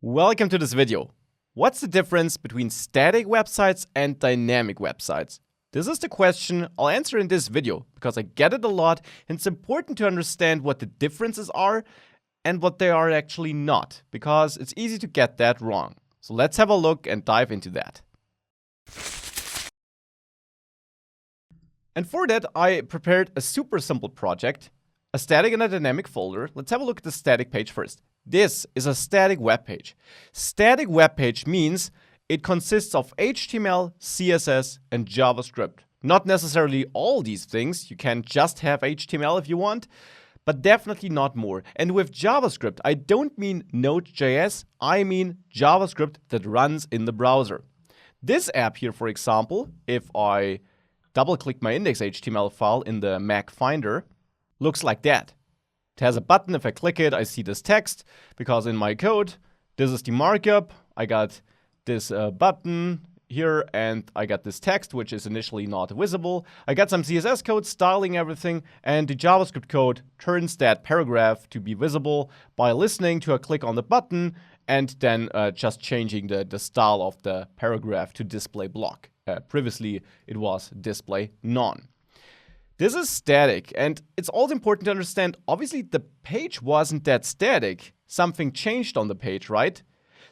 Welcome to this video. What's the difference between static websites and dynamic websites? This is the question I'll answer in this video because I get it a lot and it's important to understand what the differences are and what they are actually not, because it's easy to get that wrong. So let's have a look and dive into that. And for that, I prepared a super simple project, a static and a dynamic folder. Let's have a look at the static page first. This is a static web page. Static web page means it consists of HTML, CSS, and JavaScript. Not necessarily all these things. You can just have HTML if you want, but definitely not more. And with JavaScript, I don't mean node.js, I mean JavaScript that runs in the browser. This app here, for example, if I double-click my index.html file in the Mac Finder, looks like that. It has a button. If I click it, I see this text, because in my code, this is the markup. I got this button here, and I got this text, which is initially not visible. I got some CSS code styling everything, and the JavaScript code turns that paragraph to be visible by listening to a click on the button, and then just changing the style of the paragraph to display block. Previously, it was display none. This is static, and it's also important to understand, obviously the page wasn't that static. Something changed on the page, right?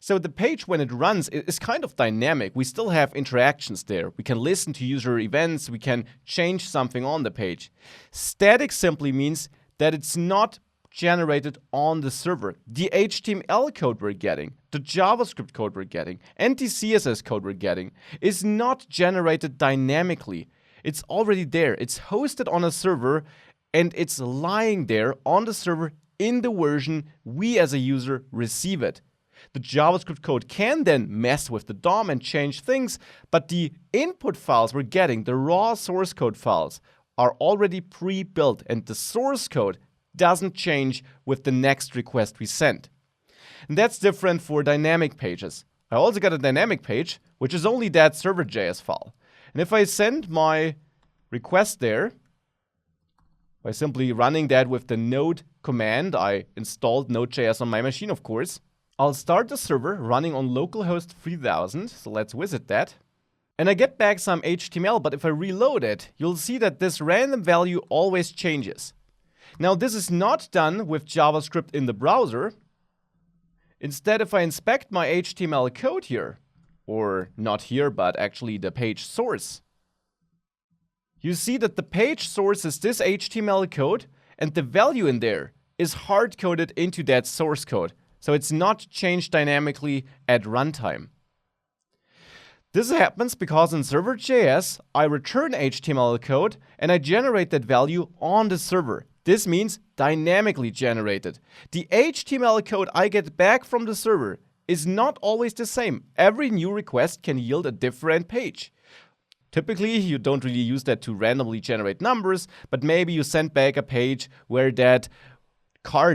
So the page, when it runs, is kind of dynamic. We still have interactions there. We can listen to user events. We can change something on the page. Static simply means that it's not generated on the server. The HTML code we're getting, the JavaScript code we're getting, and the CSS code we're getting is not generated dynamically. It's already there. It's hosted on a server, and it's lying there on the server in the version we as a user receive it. The JavaScript code can then mess with the DOM and change things, but the input files we're getting, the raw source code files, are already pre-built, and the source code doesn't change with the next request we send. And that's different for dynamic pages. I also got a dynamic page, which is only that server.js file. And if I send my request there, by simply running that with the node command, I installed node.js on my machine, of course. I'll start the server running on localhost 3000, so let's visit that. And I get back some HTML, but if I reload it, you'll see that this random value always changes. Now, this is not done with JavaScript in the browser. Instead, if I inspect my HTML code here, or not here, but actually the page source, you see that the page source is this HTML code, and the value in there is hard-coded into that source code. So it's not changed dynamically at runtime. This happens because in server.js, I return HTML code, and I generate that value on the server. This means dynamically generated. The HTML code I get back from the server is not always the same. Every new request can yield a different page. Typically, you don't really use that to randomly generate numbers, but maybe you send back a page where that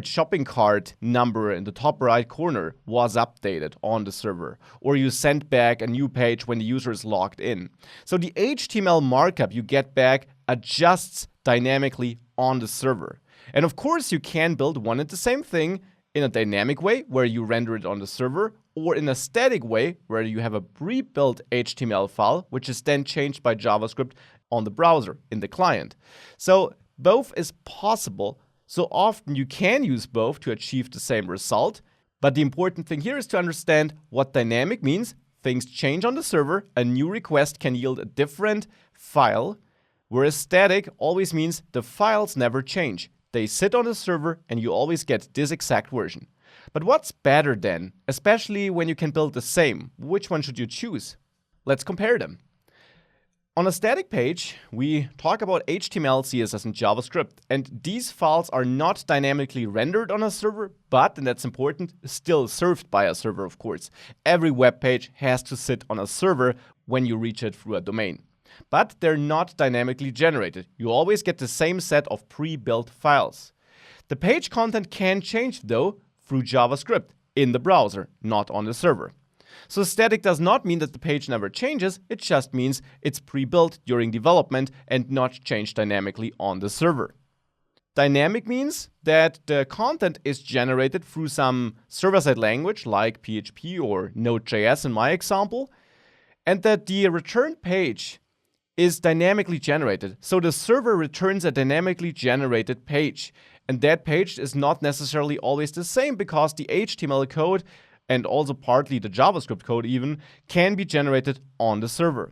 shopping cart number in the top right corner was updated on the server. Or you send back a new page when the user is logged in. So the HTML markup you get back adjusts dynamically on the server. And of course, you can build one and the same thing in a dynamic way where you render it on the server, or in a static way where you have a pre-built HTML file, which is then changed by JavaScript on the browser in the client. So both is possible. So often you can use both to achieve the same result. But the important thing here is to understand what dynamic means. Things change on the server. A new request can yield a different file, whereas static always means the files never change. They sit on the server, and you always get this exact version. But what's better then, especially when you can build the same? Which one should you choose? Let's compare them. On a static page, we talk about HTML, CSS, and JavaScript. And these files are not dynamically rendered on a server, but, and that's important, still served by a server, of course. Every web page has to sit on a server when you reach it through a domain. But they're not dynamically generated. You always get the same set of pre-built files. The page content can change, though, through JavaScript in the browser, not on the server. So static does not mean that the page never changes, it just means it's pre-built during development and not changed dynamically on the server. Dynamic means that the content is generated through some server-side language like PHP or node.js in my example, and that the return page is dynamically generated. So the server returns a dynamically generated page. And that page is not necessarily always the same because the HTML code and also partly the JavaScript code even can be generated on the server.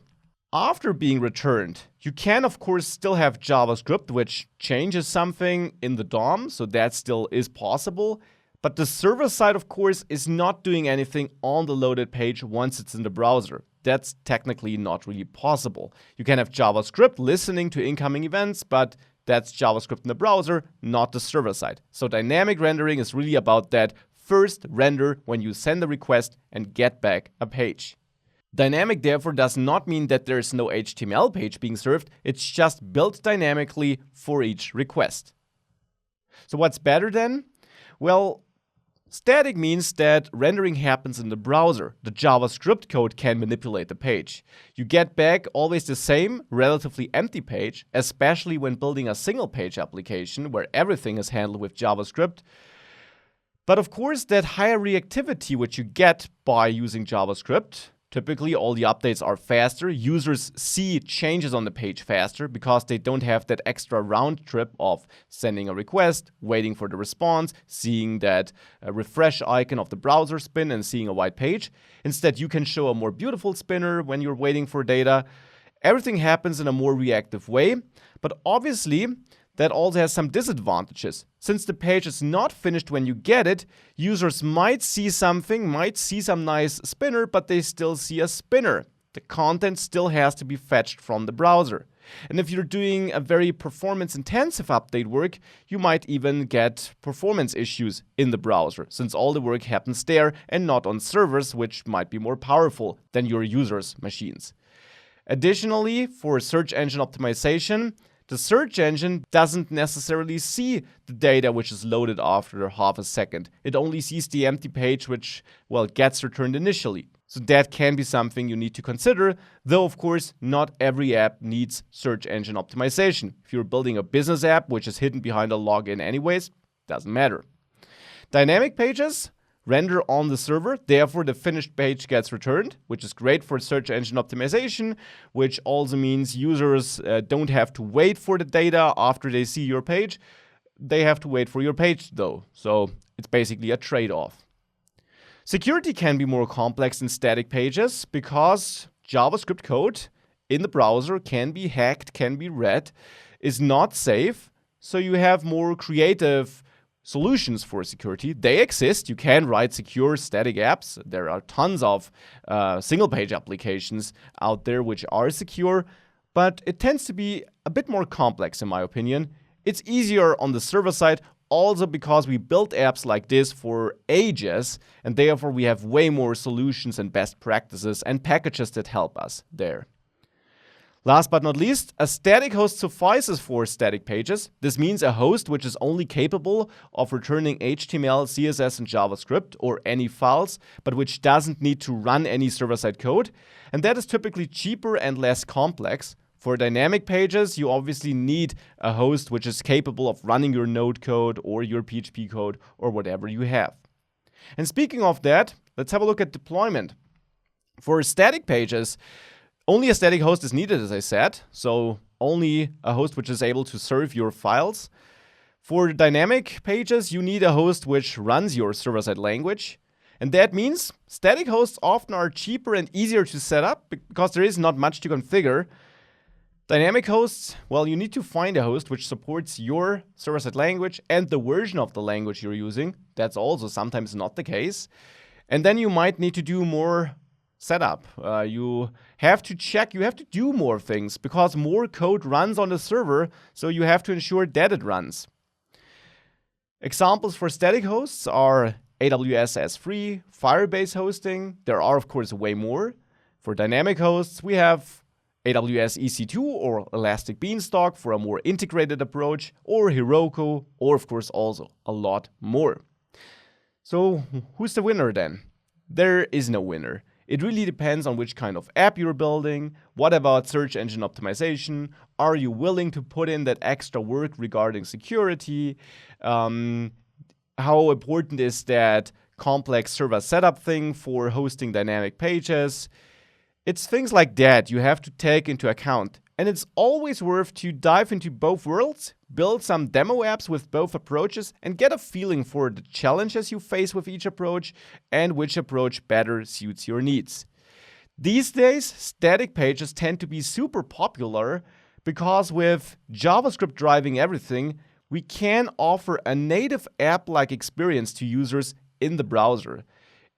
After being returned, you can of course still have JavaScript which changes something in the DOM, so that still is possible. But the server side of course is not doing anything on the loaded page once it's in the browser. That's technically not really possible. You can have JavaScript listening to incoming events, but that's JavaScript in the browser, not the server side. So dynamic rendering is really about that first render when you send a request and get back a page. Dynamic therefore does not mean that there's no HTML page being served, it's just built dynamically for each request. So what's better then? Well, static means that rendering happens in the browser. The JavaScript code can manipulate the page. You get back always the same, relatively empty page, especially when building a single page application where everything is handled with JavaScript. But of course, that higher reactivity which you get by using JavaScript, typically all the updates are faster. Users see changes on the page faster because they don't have that extra round trip of sending a request, waiting for the response, seeing that refresh icon of the browser spin and seeing a white page. Instead, you can show a more beautiful spinner when you're waiting for data. Everything happens in a more reactive way, but obviously that also has some disadvantages. Since the page is not finished when you get it, users might see something, might see some nice spinner, but they still see a spinner. The content still has to be fetched from the browser. And if you're doing a very performance-intensive update work, you might even get performance issues in the browser, since all the work happens there and not on servers, which might be more powerful than your users' machines. Additionally, for search engine optimization, the search engine doesn't necessarily see the data which is loaded after half a second. It only sees the empty page which, well, gets returned initially. So that can be something you need to consider, though of course not every app needs search engine optimization. If you're building a business app which is hidden behind a login anyways, doesn't matter. Dynamic pages render on the server, therefore the finished page gets returned, which is great for search engine optimization, which also means users don't have to wait for the data after they see your page. They have to wait for your page though, so it's basically a trade-off. Security can be more complex in static pages because JavaScript code in the browser can be hacked, can be read, is not safe, so you have more creative solutions for security. They exist. You can write secure static apps. There are tons of single-page applications out there which are secure, but it tends to be a bit more complex in my opinion. It's easier on the server side also because we built apps like this for ages, and therefore we have way more solutions and best practices and packages that help us there. Last but not least, a static host suffices for static pages. This means a host which is only capable of returning HTML, CSS, and JavaScript or any files, but which doesn't need to run any server-side code. And that is typically cheaper and less complex. For dynamic pages, you obviously need a host which is capable of running your Node code or your PHP code or whatever you have. And speaking of that, let's have a look at deployment. For static pages, only a static host is needed, as I said, so only a host which is able to serve your files. For dynamic pages, you need a host which runs your server-side language. And that means static hosts often are cheaper and easier to set up because there is not much to configure. Dynamic hosts, well, you need to find a host which supports your server-side language and the version of the language you're using. That's also sometimes not the case. And then you might need to do more setup. You have to check, you have to do more things because more code runs on the server, so you have to ensure that it runs. Examples for static hosts are AWS S3, Firebase hosting. There are, of course, way more. For dynamic hosts, we have AWS EC2 or Elastic Beanstalk for a more integrated approach, or Heroku, or of course also a lot more. So who's the winner then? There is no winner. It really depends on which kind of app you're building. What about search engine optimization? Are you willing to put in that extra work regarding security? How important is that complex server setup thing for hosting dynamic pages? It's things like that you have to take into account. And it's always worth to dive into both worlds, build some demo apps with both approaches, and get a feeling for the challenges you face with each approach and which approach better suits your needs. These days, static pages tend to be super popular because with JavaScript driving everything, we can offer a native app-like experience to users in the browser.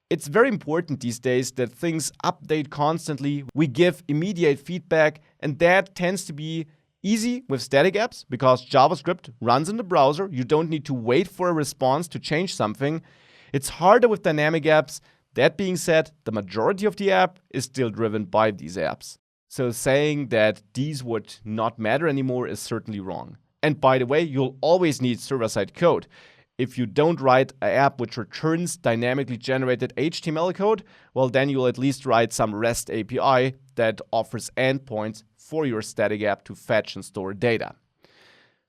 It's very important these days that things update constantly. We give immediate feedback, and that tends to be easy with static apps because JavaScript runs in the browser. You don't need to wait for a response to change something. It's harder with dynamic apps. That being said, the majority of the app is still driven by these apps. So saying that these would not matter anymore is certainly wrong. And by the way, you'll always need server-side code. If you don't write an app which returns dynamically generated HTML code, well, then you'll at least write some REST API that offers endpoints for your static app to fetch and store data.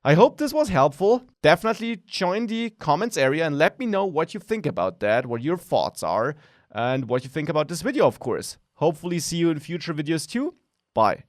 I hope this was helpful. Definitely join the comments area and let me know what you think about that, what your thoughts are, and what you think about this video, of course. Hopefully see you in future videos too. Bye.